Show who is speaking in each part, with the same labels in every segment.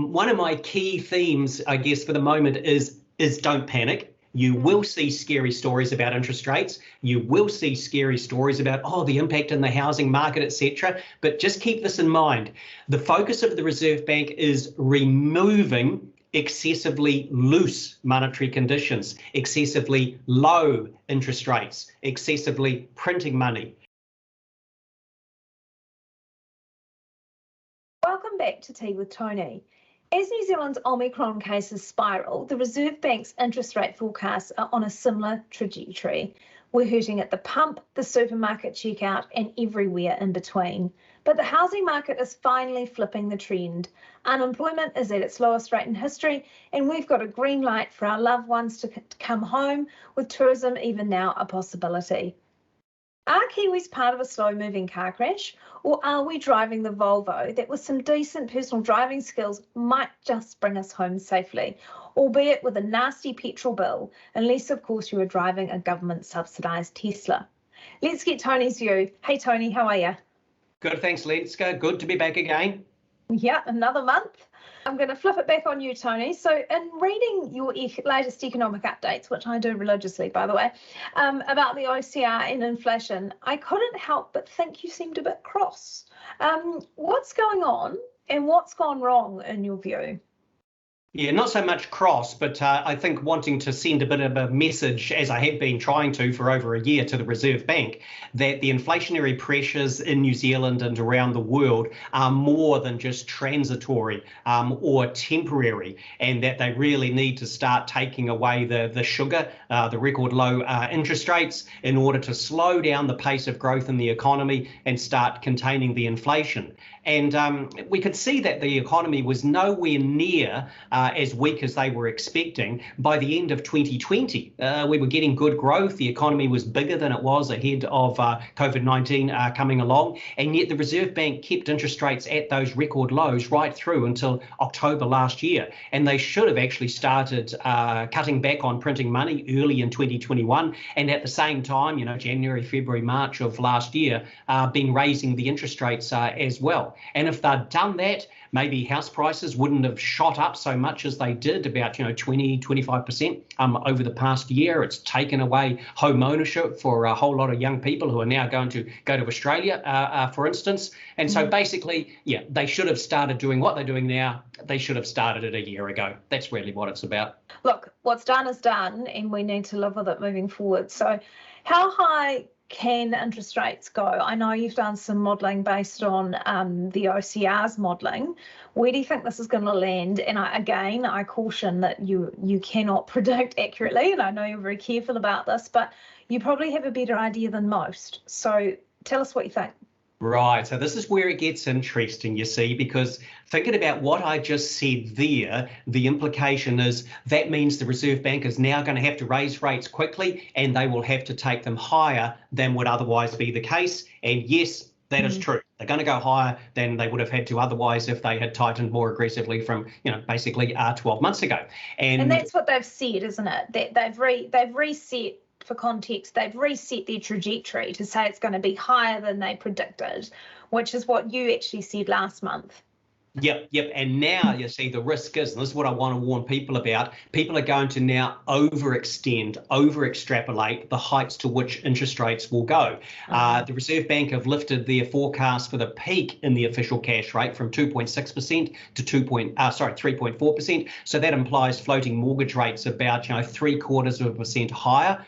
Speaker 1: one of my key themes, I guess, for the moment is don't panic. You will see scary stories about interest rates. You will see scary stories about, the impact in the housing market, etc. But just keep this in mind. The focus of the Reserve Bank is removing excessively loose monetary conditions, excessively low interest rates, excessively printing money.
Speaker 2: Welcome back to Tea with Tony. As New Zealand's Omicron cases spiral, the Reserve Bank's interest rate forecasts are on a similar trajectory. We're hurting at the pump, the supermarket checkout, and everywhere in between. But the housing market is finally flipping the trend. Unemployment is at its lowest rate in history, and we've got a green light for our loved ones to come home, with tourism even now a possibility. Are Kiwis part of a slow-moving car crash, or are we driving the Volvo that with some decent personal driving skills might just bring us home safely, albeit with a nasty petrol bill, unless of course you are driving a government-subsidised Tesla? Let's get Tony's view. Hey Tony, how are you?
Speaker 1: Good, thanks, Lenska. Good to be back again.
Speaker 2: Yeah, another month. I'm going to flip it back on you, Tony. So in reading your latest economic updates, which I do religiously, by the way, about the OCR and inflation, I couldn't help but think you seemed a bit cross. What's going on and what's gone wrong in your view?
Speaker 1: Yeah, not so much cross, but I think wanting to send a bit of a message, as I have been trying to for over a year, to the Reserve Bank, that the inflationary pressures in New Zealand and around the world are more than just transitory or temporary, and that they really need to start taking away the sugar, the record low interest rates, in order to slow down the pace of growth in the economy and start containing the inflation. And we could see that the economy was nowhere near as weak as they were expecting by the end of 2020. We were getting good growth. The economy was bigger than it was ahead of COVID-19 coming along. And yet the Reserve Bank kept interest rates at those record lows right through until October last year. And they should have actually started cutting back on printing money early in 2021. And at the same time, January, February, March of last year, been raising the interest rates as well. And if they'd done that, maybe house prices wouldn't have shot up so much as they did, about 20-25% over the past year. It's taken away home ownership for a whole lot of young people who are now going to go to Australia, for instance. And so basically, they should have started doing what they're doing now. They should have started it a year ago. That's really what it's about. Look,
Speaker 2: what's done is done, and we need to live with it moving forward. So how high can interest rates go? I know you've done some modelling based on the OCR's modelling. Where do you think this is going to land? And I caution that you cannot predict accurately, and I know you're very careful about this, but you probably have a better idea than most. So tell us what you think.
Speaker 1: Right, so this is where it gets interesting, you see, because thinking about what I just said there, the implication is that means the Reserve Bank is now going to have to raise rates quickly, and they will have to take them higher than would otherwise be the case. And yes, that is true. They're going to go higher than they would have had to otherwise if they had tightened more aggressively from, basically 12 months ago. And
Speaker 2: that's what they've said, isn't it? That they've reset. For context, they've reset their trajectory to say it's going to be higher than they predicted, which is what you actually said last month.
Speaker 1: Yep. And now you see the risk is, and this is what I want to warn people about, people are going to now overextend, over-extrapolate the heights to which interest rates will go. The Reserve Bank have lifted their forecast for the peak in the official cash rate from 2.6% to 3.4%. So that implies floating mortgage rates about 0.75% higher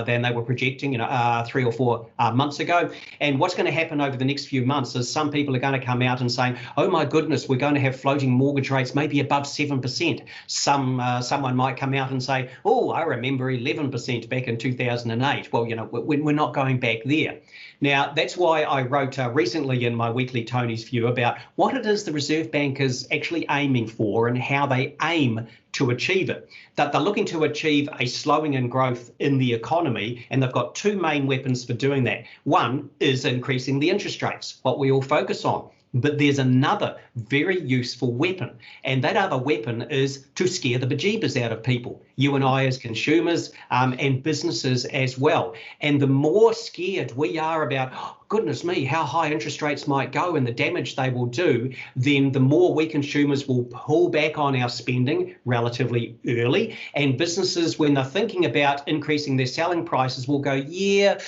Speaker 1: than they were projecting 3 or 4 months ago. And what's going to happen over the next few months is some people are going to come out and saying, oh my goodness, we're going to have floating mortgage rates maybe above 7%. Someone might come out and say, oh, I remember 11% back in 2008. Well, we're not going back there. Now, that's why I wrote recently in my weekly Tony's View about what it is the Reserve Bank is actually aiming for and how they aim to achieve it. That they're looking to achieve a slowing in growth in the economy, and they've got two main weapons for doing that. One is increasing the interest rates, what we all focus on. But there's another very useful weapon, and that other weapon is to scare the bejeebers out of people, you and I as consumers and businesses as well. And the more scared we are about, goodness me, how high interest rates might go and the damage they will do, then the more we consumers will pull back on our spending relatively early. And businesses, when they're thinking about increasing their selling prices, will go, yeah,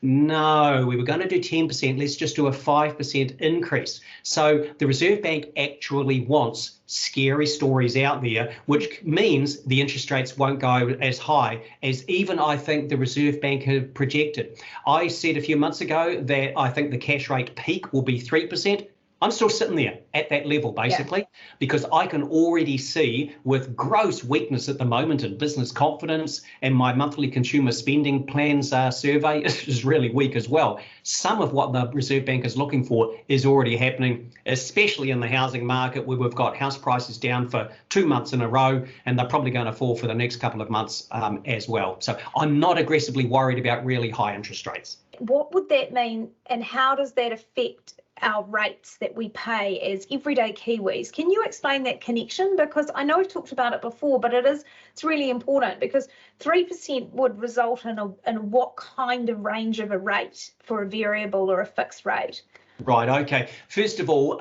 Speaker 1: no, we were going to do 10%, let's just do a 5% increase. So the Reserve Bank actually wants scary stories out there, which means the interest rates won't go as high as even I think the Reserve Bank had projected. I said a few months ago that I think the cash rate peak will be 3%. I'm still sitting there at that level, basically, because I can already see with gross weakness at the moment in business confidence, and my monthly consumer spending plans survey is really weak as well. Some of what the Reserve Bank is looking for is already happening, especially in the housing market, where we've got house prices down for 2 months in a row, and they're probably going to fall for the next couple of months as well. So I'm not aggressively worried about really high interest rates.
Speaker 2: What would that mean, and how does that affect our rates that we pay as everyday Kiwis? Can you explain that connection? Because I know we've talked about it before, but it's really important, because 3% would result in what kind of range of a rate for a variable or a fixed rate?
Speaker 1: Right, okay. First of all,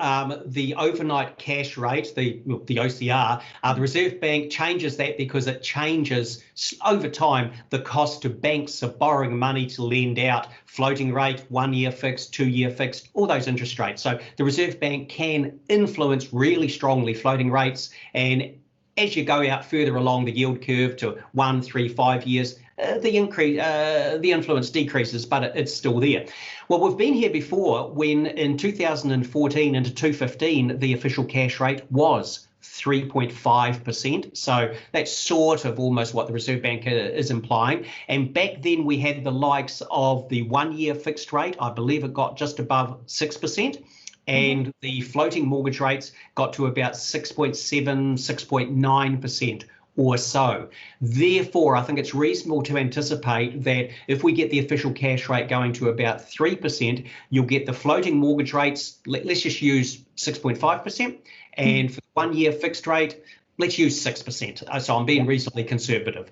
Speaker 1: the overnight cash rate, the OCR, the Reserve Bank changes that because it changes over time the cost to banks of borrowing money to lend out, floating rate, 1 year fixed, 2 year fixed, all those interest rates. So the Reserve Bank can influence really strongly floating rates, and as you go out further along the yield curve to 1, 3, 5 years, the influence decreases, but it's still there. Well, we've been here before when in 2014 into 2015, the official cash rate was 3.5%. So that's sort of almost what the Reserve Bank is implying. And back then we had the likes of the 1 year fixed rate. I believe it got just above 6%. And the floating mortgage rates got to about 6.7, 6.9% or so. Therefore, I think it's reasonable to anticipate that if we get the official cash rate going to about 3%, you'll get the floating mortgage rates, let's just use 6.5%, and for the 1 year fixed rate, let's use 6%. So I'm being reasonably conservative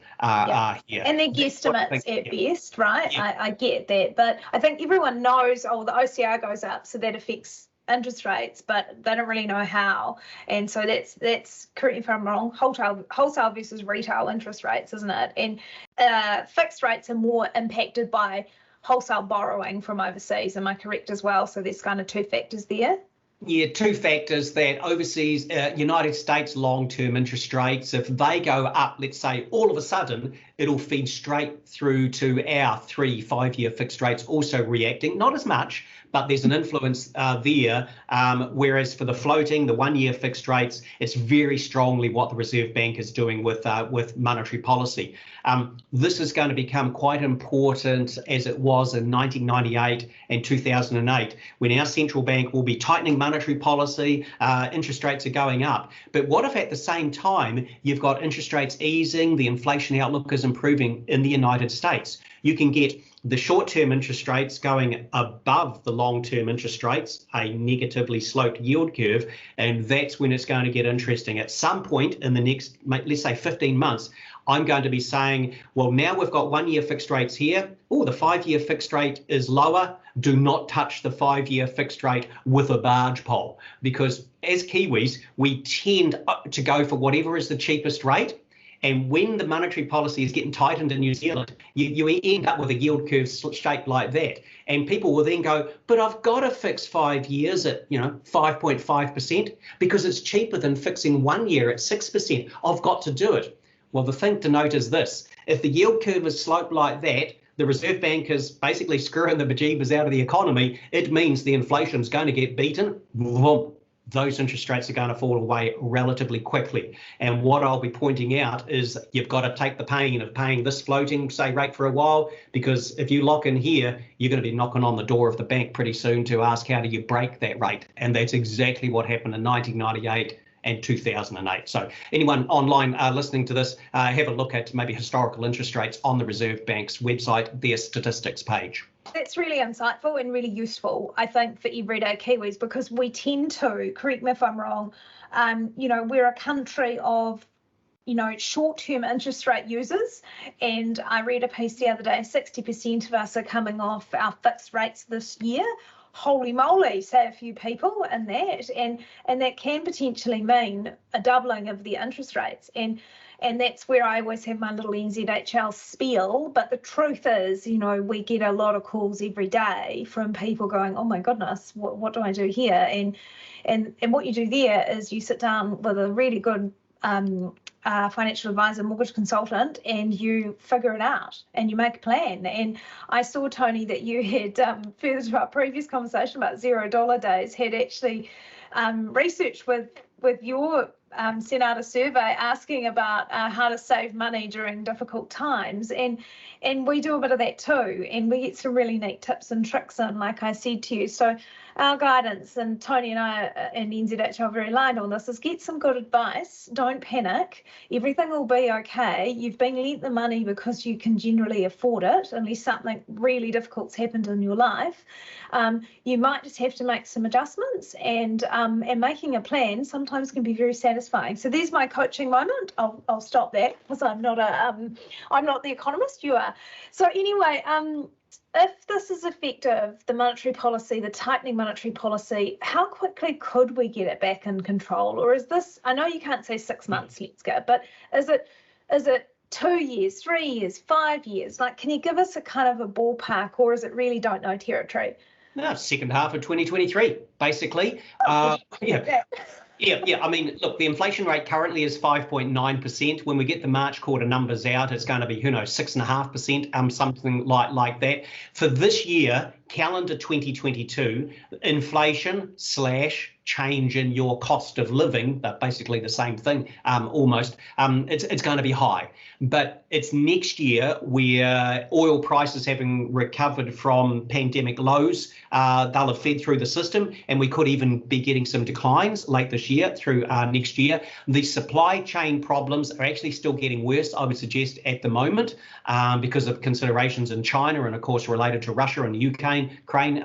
Speaker 1: here.
Speaker 2: And they're guesstimates at best, right? Yeah. I get that. But I think everyone knows, the OCR goes up, so that affects interest rates, but they don't really know how. And so that's correct me if I'm wrong, wholesale versus retail interest rates, isn't it? And fixed rates are more impacted by wholesale borrowing from overseas. Am I correct as well? So there's kind of two factors there.
Speaker 1: Yeah, two factors: that overseas, United States long-term interest rates, if they go up, let's say all of a sudden, it'll feed straight through to our 3-5 year fixed rates also reacting, not as much, but there's an influence there. Whereas for the floating, the 1 year fixed rates, it's very strongly what the Reserve Bank is doing with monetary policy. This is going to become quite important as it was in 1998 and 2008, when our central bank will be tightening monetary policy, interest rates are going up. But what if at the same time you've got interest rates easing, the inflation outlook is improving in the United States? You can get the short-term interest rates going above the long-term interest rates, a negatively sloped yield curve, and that's when it's going to get interesting. At some point in the next, let's say 15 months, I'm going to be saying, well, now we've got 1 year fixed rates here. Oh, the 5 year fixed rate is lower. Do not touch the 5 year fixed rate with a barge pole, because as Kiwis, we tend to go for whatever is the cheapest rate. And when the monetary policy is getting tightened in New Zealand, you end up with a yield curve shaped like that. And people will then go, but I've got to fix 5 years at 5.5% because it's cheaper than fixing 1 year at 6%. I've got to do it. Well, the thing to note is this: if the yield curve is sloped like that, the Reserve Bank is basically screwing the bejeebers out of the economy. It means the inflation is going to get beaten. Those interest rates are going to fall away relatively quickly. And what I'll be pointing out is you've got to take the pain of paying this floating, say, rate for a while, because if you lock in here, you're going to be knocking on the door of the bank pretty soon to ask how do you break that rate. And that's exactly what happened in 1998 and 2008. So anyone online listening to this, have a look at maybe historical interest rates on the Reserve Bank's website, their statistics page.
Speaker 2: That's really insightful and really useful, I think, for everyday Kiwis, because we tend to, correct me if I'm wrong, we're a country of short-term interest rate users. And I read a piece the other day, 60% of us are coming off our fixed rates this year. Holy moly, say a few people in that, and that can potentially mean a doubling of the interest rates. And that's where I always have my little NZHL spiel. But the truth is, we get a lot of calls every day from people going, oh my goodness, what do I do here? And what you do there is you sit down with a really good financial advisor, mortgage consultant, and you figure it out and you make a plan. And I saw, Tony, that you had, further to our previous conversation about $0 days, had actually researched with your sent out a survey asking about how to save money during difficult times, and we do a bit of that too, and we get some really neat tips and tricks in, like I said to you. So our guidance, and Tony and I and NZH are very aligned on this, is get some good advice. Don't panic. Everything will be okay. You've been lent the money because you can generally afford it, unless something really difficult's happened in your life. You might just have to make some adjustments, and making a plan sometimes can be very satisfying. So there's my coaching moment. I'll stop that because I'm not the economist. You are. So anyway, if this is effective, the monetary policy, the tightening monetary policy, how quickly could we get it back in control? Or is this, I know you can't say 6 months, let's go, but is it 2 years, 3 years, 5 years? Like, can you give us a kind of a ballpark, or is it really don't know territory?
Speaker 1: No, second half of 2023, basically. Yeah. I mean, look, the inflation rate currently is 5.9%. When we get the March quarter numbers out, it's going to be, 6.5%, something like that. For this year, calendar 2022, inflation / change in your cost of living, but basically the same thing, almost, it's going to be high. But it's next year where oil prices having recovered from pandemic lows, they'll have fed through the system, and we could even be getting some declines late this year through next year. The supply chain problems are actually still getting worse, I would suggest, at the moment, because of considerations in China and, of course, related to Russia and Ukraine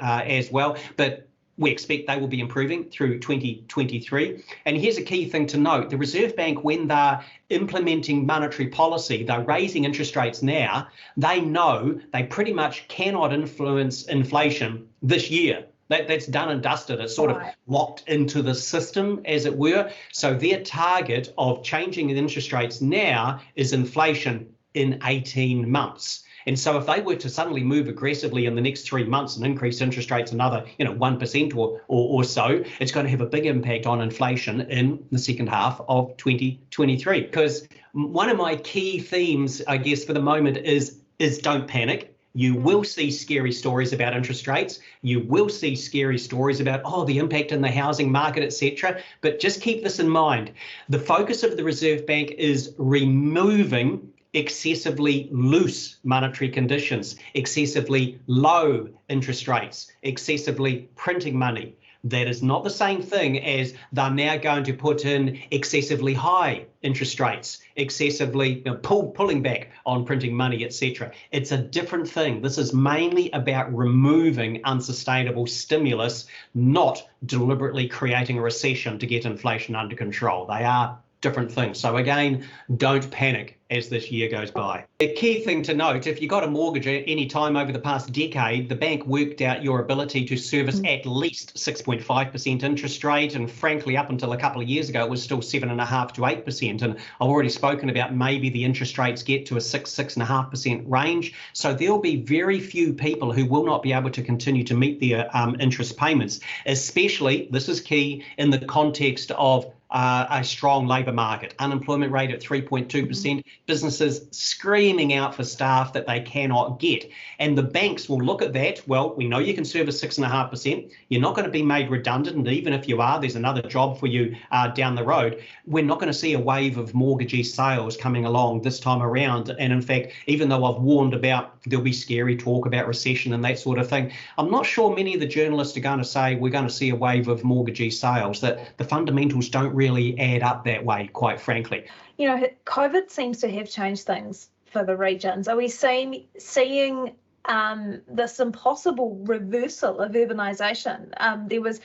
Speaker 1: as well. But we expect they will be improving through 2023. And here's a key thing to note. The Reserve Bank, when they're implementing monetary policy, they're raising interest rates now, they know they pretty much cannot influence inflation this year. That's done and dusted. It's sort of locked into the system, as it were. So their target of changing the interest rates now is inflation in 18 months. And so if they were to suddenly move aggressively in the next 3 months and increase interest rates another, 1% or so, it's going to have a big impact on inflation in the second half of 2023. Because one of my key themes, I guess, for the moment is don't panic. You will see scary stories about interest rates. You will see scary stories about, the impact in the housing market, etc. But just keep this in mind. The focus of the Reserve Bank is removing excessively loose monetary conditions, excessively low interest rates, excessively printing money. That is not the same thing as they're now going to put in excessively high interest rates, excessively pulling back on printing money, etc. It's a different thing. This is mainly about removing unsustainable stimulus, not deliberately creating a recession to get inflation under control. They are different things. So again, don't panic as this year goes by. A key thing to note, if you got a mortgage at any time over the past decade, the bank worked out your ability to service at least 6.5% interest rate. And frankly, up until a couple of years ago, it was still 7.5% to 8%. And I've already spoken about maybe the interest rates get to a 6.5% range. So there'll be very few people who will not be able to continue to meet their interest payments, especially, this is key, in the context of a strong labour market, unemployment rate at 3.2%, businesses screaming out for staff that they cannot get. And the banks will look at that. Well, we know you can service 6.5%. You're not going to be made redundant. And even if you are, there's another job for you down the road. We're not going to see a wave of mortgagee sales coming along this time around. And in fact, even though I've warned about there'll be scary talk about recession and that sort of thing, I'm not sure many of the journalists are going to say we're going to see a wave of mortgagee sales, that the fundamentals don't really add up that way, quite frankly.
Speaker 2: COVID seems to have changed things for the regions. Are we seeing this impossible reversal of urbanisation? There was,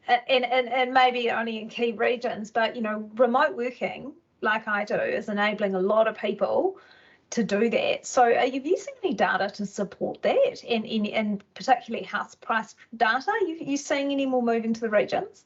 Speaker 2: and maybe only in key regions, but remote working like I do, is enabling a lot of people to do that. So have you seen any data to support that, and particularly house price data? You seeing any more move into the regions?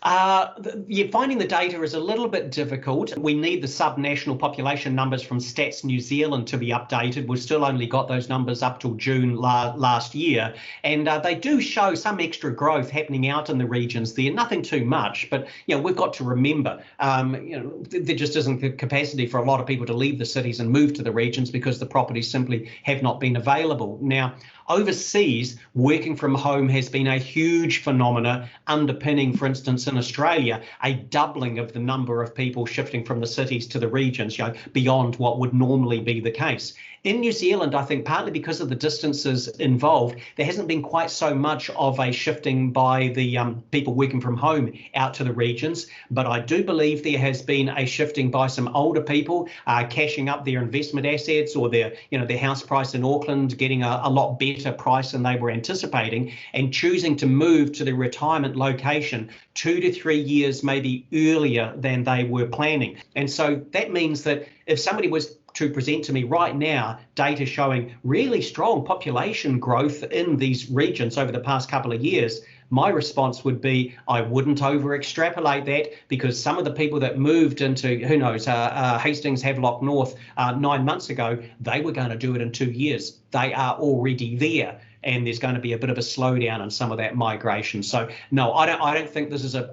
Speaker 1: Finding the data is a little bit difficult. We need the sub-national population numbers from Stats New Zealand to be updated. We've still only got those numbers up till June last year, and they do show some extra growth happening out in the regions there. Nothing too much, but we've got to remember, there just isn't the capacity for a lot of people to leave the cities and move to the regions because the properties simply have not been available. Now, overseas, working from home has been a huge phenomena, underpinning, for instance, in Australia, a doubling of the number of people shifting from the cities to the regions, beyond what would normally be the case. In New Zealand, I think partly because of the distances involved, there hasn't been quite so much of a shifting by the people working from home out to the regions. But I do believe there has been a shifting by some older people cashing up their investment assets, or their house price in Auckland getting a lot better price than they were anticipating, and choosing to move to the retirement location 2 to 3 years maybe earlier than they were planning. And so that means that if somebody was to present to me right now data showing really strong population growth in these regions over the past couple of years, my response would be I wouldn't over extrapolate that, because some of the people that moved into, who knows, Hastings, Havelock North 9 months ago, they were going to do it in 2 years. They are already there. And there's going to be a bit of a slowdown in some of that migration. So no, I don't think this is a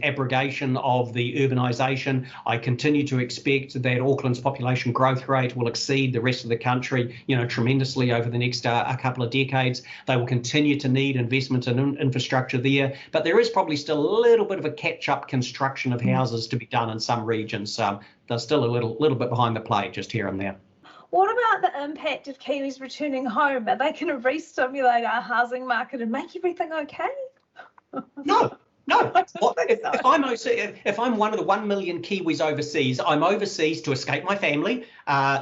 Speaker 1: abrogation of the urbanisation. I continue to expect that Auckland's population growth rate will exceed the rest of the country, tremendously over the next a couple of decades. They will continue to need investment in infrastructure there, but there is probably still a little bit of a catch-up construction of houses to be done in some regions. They're still a little bit behind the plate just here and there.
Speaker 2: What about the impact of Kiwis returning home? Are they going to re-stimulate our housing market and make everything okay?
Speaker 1: No. If I'm one of the 1 million Kiwis overseas, I'm overseas to escape my family,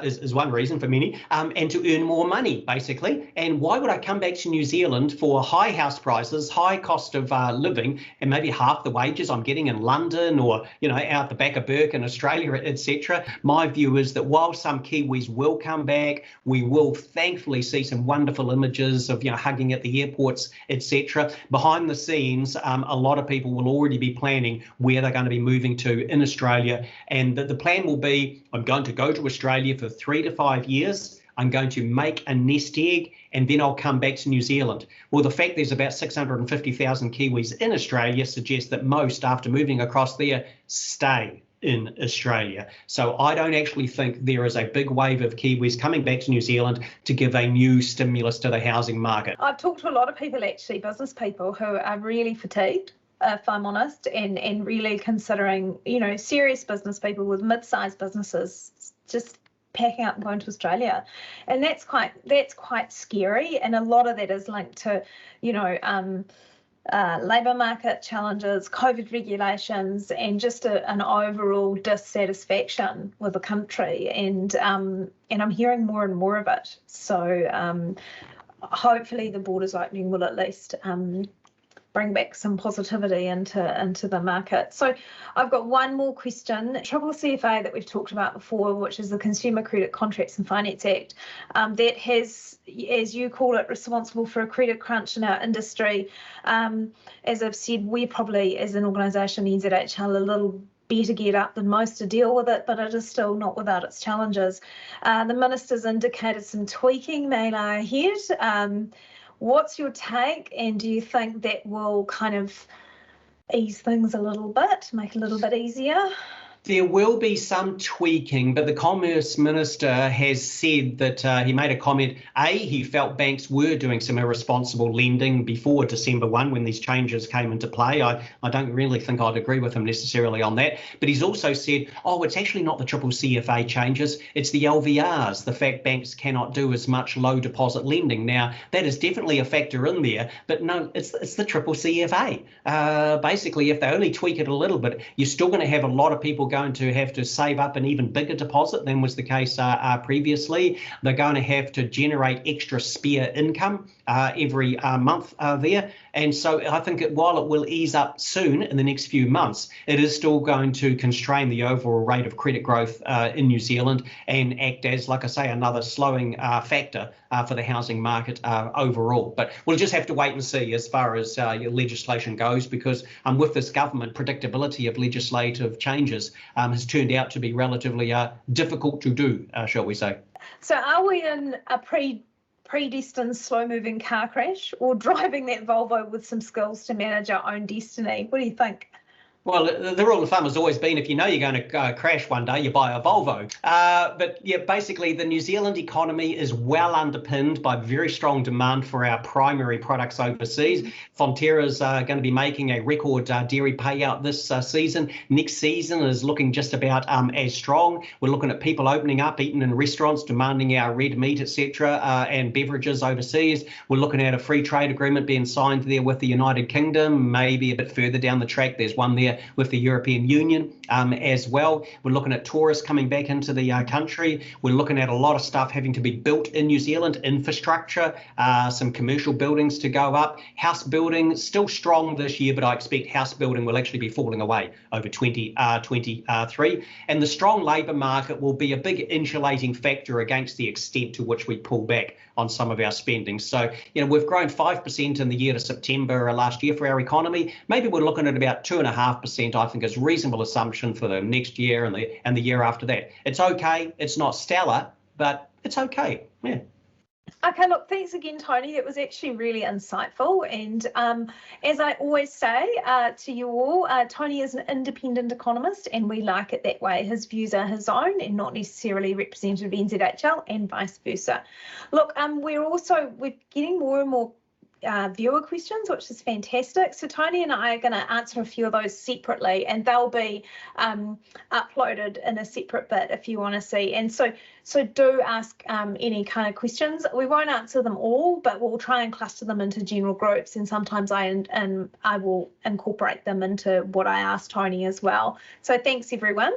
Speaker 1: is one reason for many, and to earn more money, basically. And why would I come back to New Zealand for high house prices, high cost of living, and maybe half the wages I'm getting in London or, out the back of Burke in Australia, etc.? My view is that while some Kiwis will come back, we will thankfully see some wonderful images of, hugging at the airports, etc. Behind the scenes, a lot of people will already be planning where they're going to be moving to in Australia. And the plan will be, I'm going to go to Australia for 3 to 5 years. I'm going to make a nest egg, and then I'll come back to New Zealand. Well, the fact there's about 650,000 Kiwis in Australia suggests that most, after moving across there, stay in Australia. So I don't actually think there is a big wave of Kiwis coming back to New Zealand to give a new stimulus to the housing market.
Speaker 2: I've talked to a lot of people, actually, business people, who are really fatigued, if I'm honest, and really considering, serious business people with mid-sized businesses just packing up and going to Australia. And that's quite scary. And a lot of that is linked to, labour market challenges, COVID regulations, and just an overall dissatisfaction with the country. And I'm hearing more and more of it. So hopefully the borders opening will at least bring back some positivity into the market. So I've got one more question. CCCFA that we've talked about before, which is the Consumer Credit Contracts and Finance Act, that has, as you call it, responsible for a credit crunch in our industry. As I've said, we probably, as an organisation, the NZHL, a little better geared up than most to deal with it, but it is still not without its challenges. The Minister's indicated some tweaking may lie ahead. What's your take, and do you think that will kind of ease things a little bit, make it a little bit easier?
Speaker 1: There will be some tweaking, but the Commerce Minister has said that he made a comment. He felt banks were doing some irresponsible lending before December 1 when these changes came into play. I don't really think I'd agree with him necessarily on that. But he's also said, it's actually not the CCCFA changes, it's the LVRs, the fact banks cannot do as much low deposit lending. Now, that is definitely a factor in there, but no, it's the CCCFA. Basically, if they only tweak it a little bit, you're still going to have a lot of people going to have to save up an even bigger deposit than was the case previously. They're going to have to generate extra spare income every month there. And so I think while it will ease up soon in the next few months, it is still going to constrain the overall rate of credit growth in New Zealand and act as, like I say, another slowing factor for the housing market overall. But we'll just have to wait and see as far as your legislation goes, because with this government, predictability of legislative changes has turned out to be relatively difficult to do, shall we say.
Speaker 2: So are we in a predestined slow-moving car crash, or driving that Volvo with some skills to manage our own destiny? What do you think?
Speaker 1: Well, the rule of thumb has always been if you know you're going to crash one day, you buy a Volvo. But yeah, basically the New Zealand economy is well underpinned by very strong demand for our primary products overseas. Fonterra's going to be making a record dairy payout this season. Next season is looking just about as strong. We're looking at people opening up, eating in restaurants, demanding our red meat, etc., and beverages overseas. We're looking at a free trade agreement being signed there with the United Kingdom. Maybe a bit further down the track, there's one there with the European Union as well. We're looking at tourists coming back into the country. We're looking at a lot of stuff having to be built in New Zealand, infrastructure, some commercial buildings to go up. House building still strong this year, but I expect house building will actually be falling away over 2023. And the strong labour market will be a big insulating factor against the extent to which we pull back on some of our spending. So, we've grown 5% in the year to September last year for our economy. Maybe we're looking at about 2.5%, I think, is a reasonable assumption for the next year and the year after that. It's okay. It's not stellar, but it's okay. Yeah.
Speaker 2: Okay, look, thanks again, Tony. It was actually really insightful. And as I always say to you all, Tony is an independent economist, and we like it that way. His views are his own and not necessarily representative of NZHL, and vice versa. Look, we're getting more and more viewer questions, which is fantastic. So Tony and I are going to answer a few of those separately, and they'll be uploaded in a separate bit if you want to see. And so do ask any kind of questions. We won't answer them all, but we'll try and cluster them into general groups, and sometimes I will incorporate them into what I asked Tony as well. So thanks everyone.